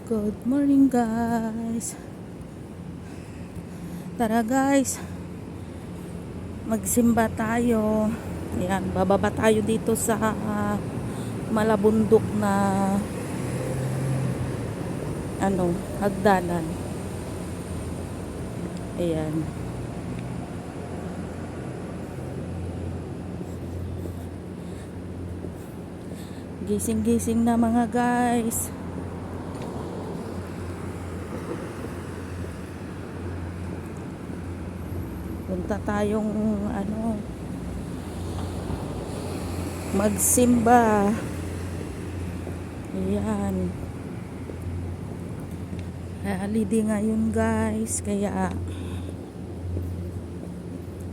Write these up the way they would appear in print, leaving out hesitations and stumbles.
Good morning guys. Tara guys, magsimba tayo. Ayan, bababa tayo dito sa malabundok na hagdanan. Ayan. Gising-gising na mga guys. Punta tayong magsimba. Ayan. Holiday ngayon guys, kaya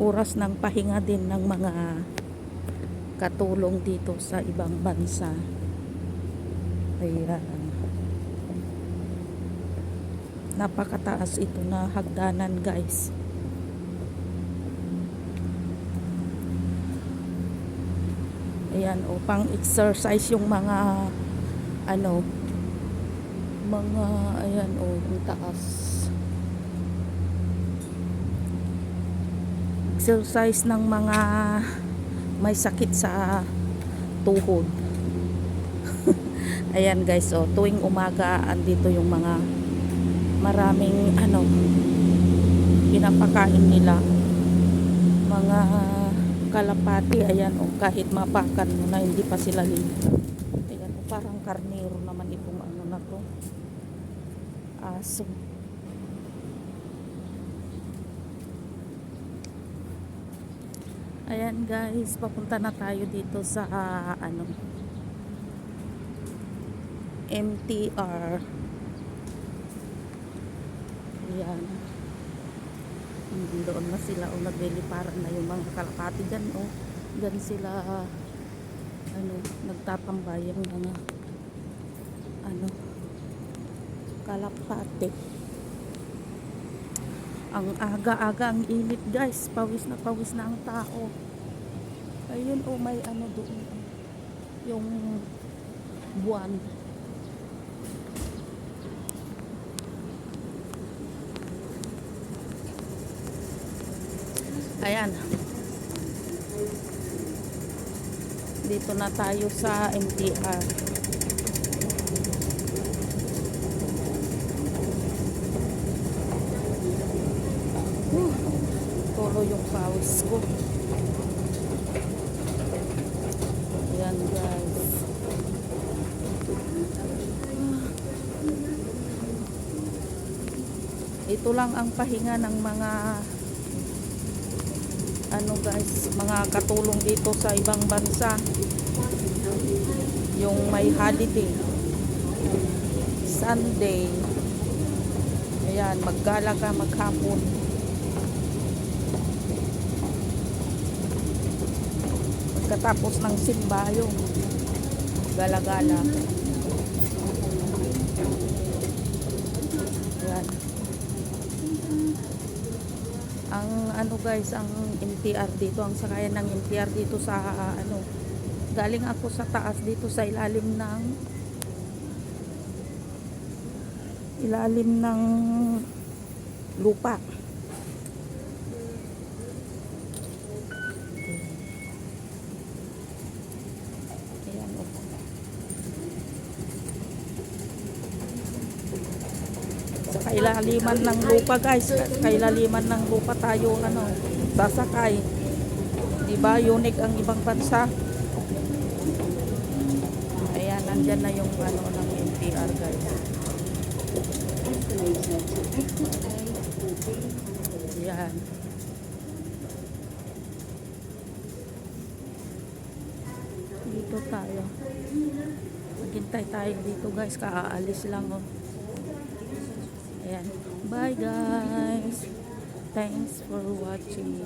oras ng pahinga din ng mga katulong dito sa ibang bansa. Ayan. Napakataas ito na hagdanan guys. Ayan, pang exercise yung mga yung taas. Exercise ng mga may sakit sa tuhod. Ayan guys, tuwing umaga andito yung mga maraming pinapakain nila, mga kalapati. Ayan, kahit mapakan mo na hindi pa sila ligaw. Ayan, parang karnero naman itong na to, aso. Ayan guys, papunta na tayo dito sa MTR. Ayan, doon na sila nagliliparan na yung mga kalapati dyan. Dyan sila nagtatambay yung mga kalapati. Ang aga-aga, ang init guys, pawis na ang tao. Ayun may doon yung buwan. Ayan, dito na tayo sa MTR. Tulo yung pawis ko. Ayan guys, ito lang ang pahinga ng mga guys, mga katulong dito sa ibang bansa, yung may holiday Sunday. Ayan, maggala ka maghapon. Pagkatapos ng simba, yung gala-gala. Ayan. Ang guys, ang MTR dito, ang sakayan ng MTR dito sa galing ako sa taas dito sa ilalim ng lupa. Ayan, sa kailaliman ng lupa guys, kailaliman ng lupa tayo sasakay. Diba unique ang ibang bansa. Ayan, nandyan na yung ng MTR guys. Ayan, dito tayo, maghintay tayo dito guys, kaaalis lang. Ayan, bye guys, thanks for watching.